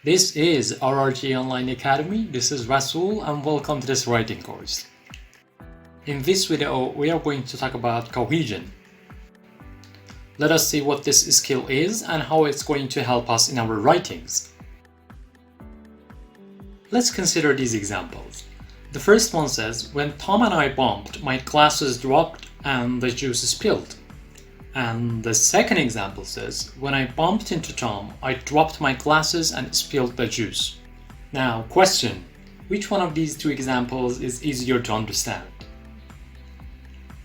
This is RRG Online Academy. This is Rasul and welcome to this writing course. In this video, we are going to talk about cohesion. Let us see what this skill is and how it's going to help us in our writings. Let's consider these examples. The first one says, when Tom and I bumped, my glasses dropped and the juice spilled. And the second example says, when I bumped into Tom, I dropped my glasses and spilled the juice. Now, question, which one of these two examples is easier to understand?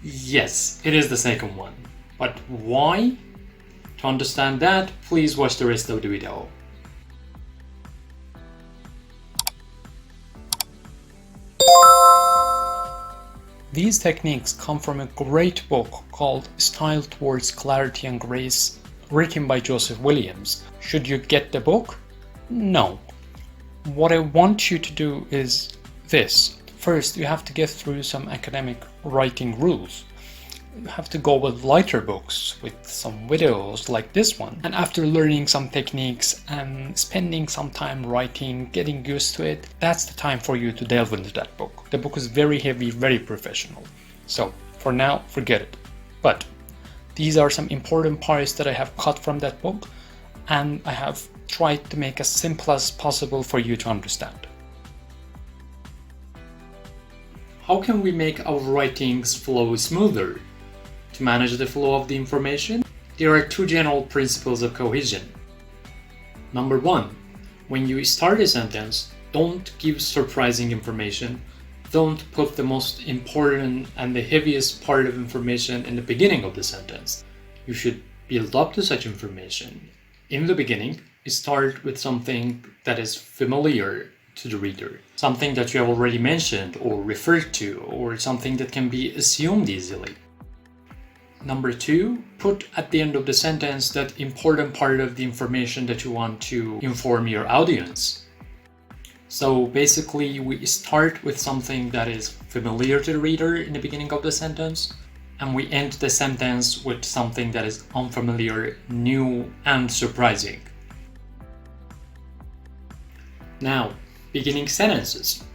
Yes, it is the second one. But why? To understand that, please watch the rest of the video. These techniques come from a great book called Style Towards Clarity and Grace, written by Joseph Williams. Should you get the book? No. What I want you to do is this. First, you have to get through some academic writing rules. You have to go with lighter books with some videos like this one. And after learning some techniques and spending some time writing, getting used to it, that's the time for you to delve into that book. The book is very heavy, very professional. So for now, forget it. But these are some important parts that I have cut from that book, and I have tried to make as simple as possible for you to understand. How can we make our writings flow smoother? To manage the flow of the information, there are two general principles of cohesion. Number one, when you start a sentence, don't give surprising information. Don't put the most important and the heaviest part of information in the beginning of the sentence. You should build up to such information. In the beginning, start with something that is familiar to the reader, something that you have already mentioned or referred to, or something that can be assumed easily. Number two, put at the end of the sentence that important part of the information that you want to inform your audience. So basically, we start with something that is familiar to the reader in the beginning of the sentence, and we end the sentence with something that is unfamiliar, new, and surprising. Now, beginning sentences.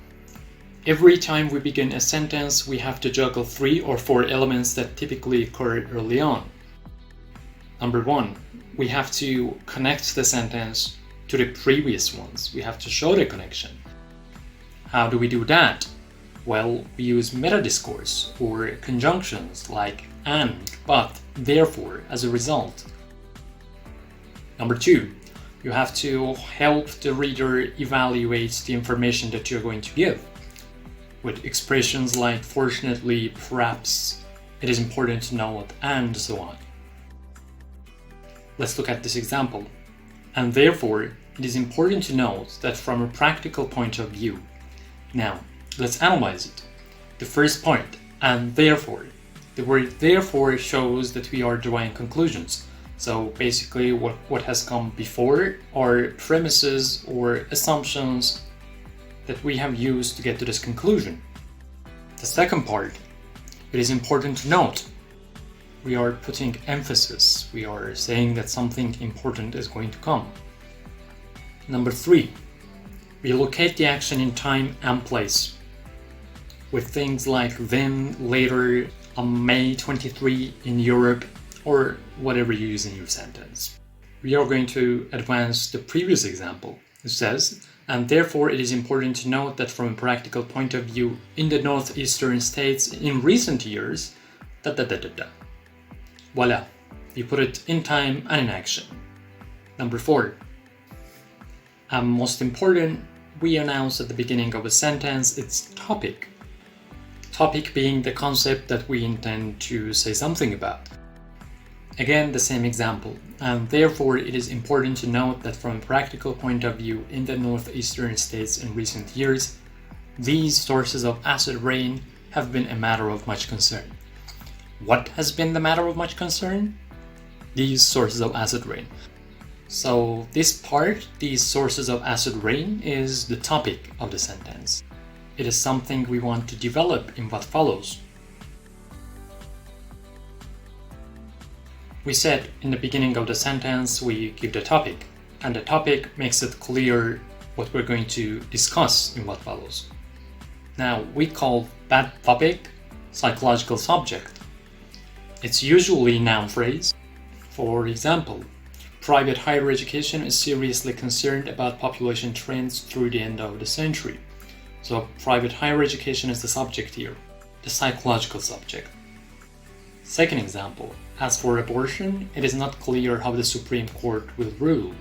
Every time we begin a sentence, we have to juggle 3 or 4 elements that typically occur early on. Number one, we have to connect the sentence to the previous ones. We have to show the connection. How do we do that? Well, we use meta-discourse or conjunctions like and, but, therefore, as a result. Number two, you have to help the reader evaluate the information that you're going to give. With expressions like fortunately, perhaps, it is important to note, and so on. Let's look at this example. And therefore, it is important to note that from a practical point of view. Now, let's analyze it. The first point, and therefore. The word therefore shows that we are drawing conclusions. So basically what has come before are premises or assumptions that we have used to get to this conclusion. The second part, it is important to note, we are putting emphasis, we are saying that something important is going to come. Number three, we locate the action in time and place with things like then, later, on May 23 in Europe, or whatever you use in your sentence. We are going to advance the previous example. It says, and therefore it is important to note that from a practical point of view, in the northeastern states in recent years, Voila, you put it in time and in action. Number four, and most important, we announce at the beginning of a sentence its topic. Topic being the concept that we intend to say something about. Again, the same example, and therefore it is important to note that from a practical point of view in the northeastern states in recent years, these sources of acid rain have been a matter of much concern. What has been the matter of much concern? These sources of acid rain. So this part, these sources of acid rain, is the topic of the sentence. It is something we want to develop in what follows. We said in the beginning of the sentence we give the topic, and the topic makes it clear what we're going to discuss in what follows. Now, we call that topic psychological subject. It's usually a noun phrase. For example, private higher education is seriously concerned about population trends through the end of the century. So private higher education is the subject here, the psychological subject. Second example, as for abortion, it is not clear how the Supreme Court will rule.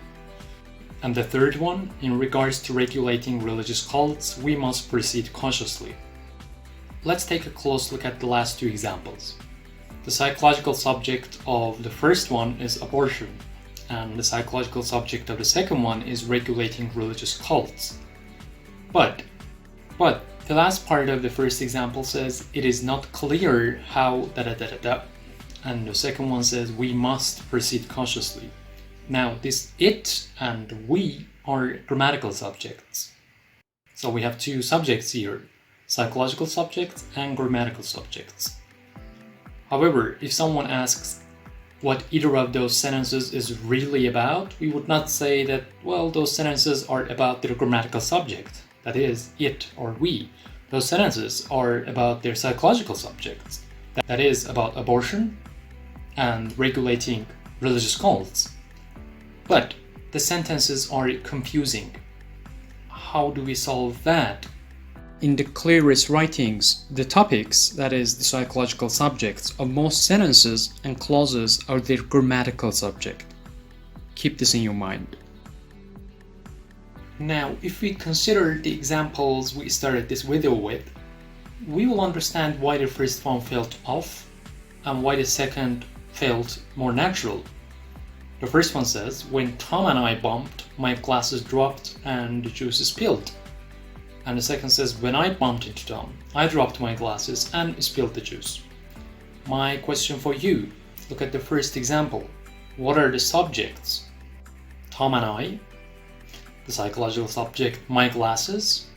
And the third one, in regards to regulating religious cults, we must proceed cautiously. Let's take a close look at the last two examples. The psychological subject of the first one is abortion, and the psychological subject of the second one is regulating religious cults. But the last part of the first example says it is not clear how and the second one says we must proceed cautiously. Now this it and we are grammatical subjects. So we have two subjects here, psychological subjects and grammatical subjects. However, if someone asks what either of those sentences is really about, we would not say that, well, those sentences are about their grammatical subject, that is, it or we. Those sentences are about their psychological subjects, that is, about abortion and regulating religious cults. But the sentences are confusing. How do we solve that? In the clearest writings, the topics, that is, the psychological subjects of most sentences and clauses are their grammatical subject. Keep this in your mind. Now, if we consider the examples we started this video with, we will understand why the first one felt off and why the second felt more natural. The first one says, when Tom and I bumped, my glasses dropped and the juice spilled. And the second says, when I bumped into Tom, I dropped my glasses and spilled the juice. My question for you, look at the first example. What are the subjects? Tom and I, the psychological subject, my glasses,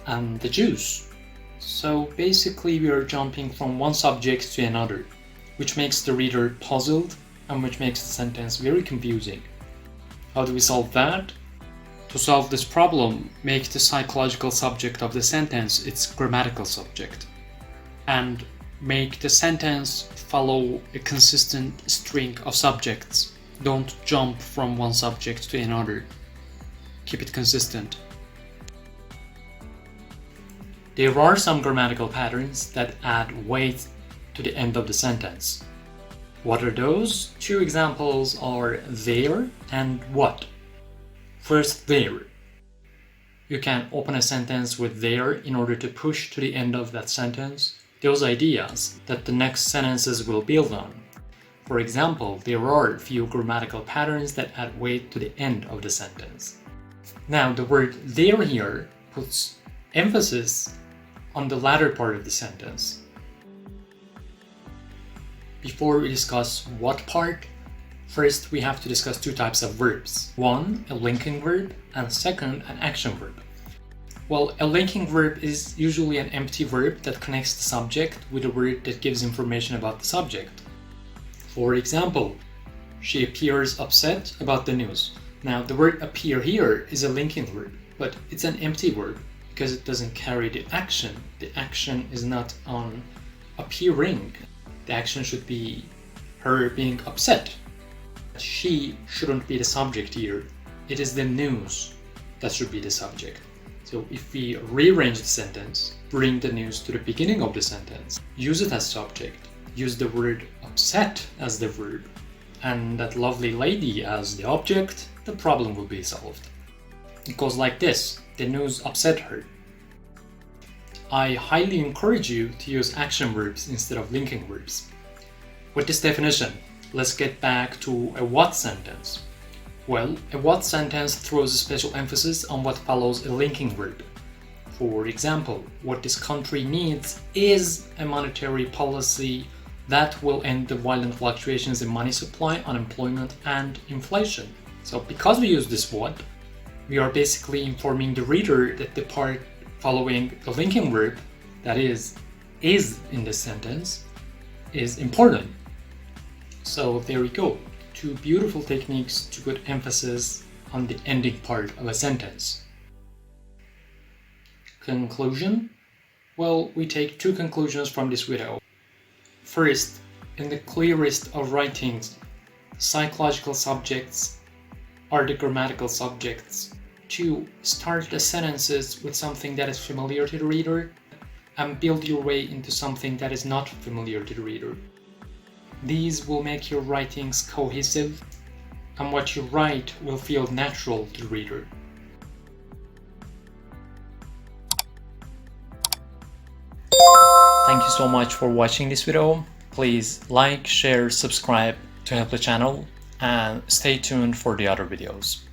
and the juice. So basically we are jumping from one subject to another, which makes the reader puzzled and which makes the sentence very confusing. How do we solve that? To solve this problem, make the psychological subject of the sentence its grammatical subject, and make the sentence follow a consistent string of subjects. Don't jump from one subject to another. Keep it consistent. There are some grammatical patterns that add weight to the end of the sentence. What are those? Two examples are there and what. First, there. You can open a sentence with there in order to push to the end of that sentence those ideas that the next sentences will build on. For example, there are few grammatical patterns that add weight to the end of the sentence. Now, the word there here puts emphasis on the latter part of the sentence. Before we discuss what part, first we have to discuss two types of verbs. One, a linking verb, and second, an action verb. Well, a linking verb is usually an empty verb that connects the subject with a word that gives information about the subject. For example, she appears upset about the news. Now, the word appear here is a linking verb, but it's an empty verb because it doesn't carry the action. The action is not on appearing. The action should be her being upset. She shouldn't be the subject here. It is the news that should be the subject. So if we rearrange the sentence, bring the news to the beginning of the sentence, use it as subject, use the word upset as the verb, and that lovely lady as the object, the problem will be solved. It goes like this: the news upset her. I highly encourage you to use action verbs instead of linking verbs. With this definition, let's get back to a what sentence. Well, a what sentence throws a special emphasis on what follows a linking verb. For example, what this country needs is a monetary policy that will end the violent fluctuations in money supply, unemployment, and inflation. So because we use this what, we are basically informing the reader that the part following the linking verb, that is in this sentence, is important. So there we go. Two beautiful techniques to put emphasis on the ending part of a sentence. Conclusion? Well, we take two conclusions from this video. First, in the clearest of writings, psychological subjects are the grammatical subjects. 2. Start the sentences with something that is familiar to the reader and build your way into something that is not familiar to the reader. These will make your writings cohesive, and what you write will feel natural to the reader. Thank you so much for watching this video. Please like, share, subscribe to help the channel, and stay tuned for the other videos.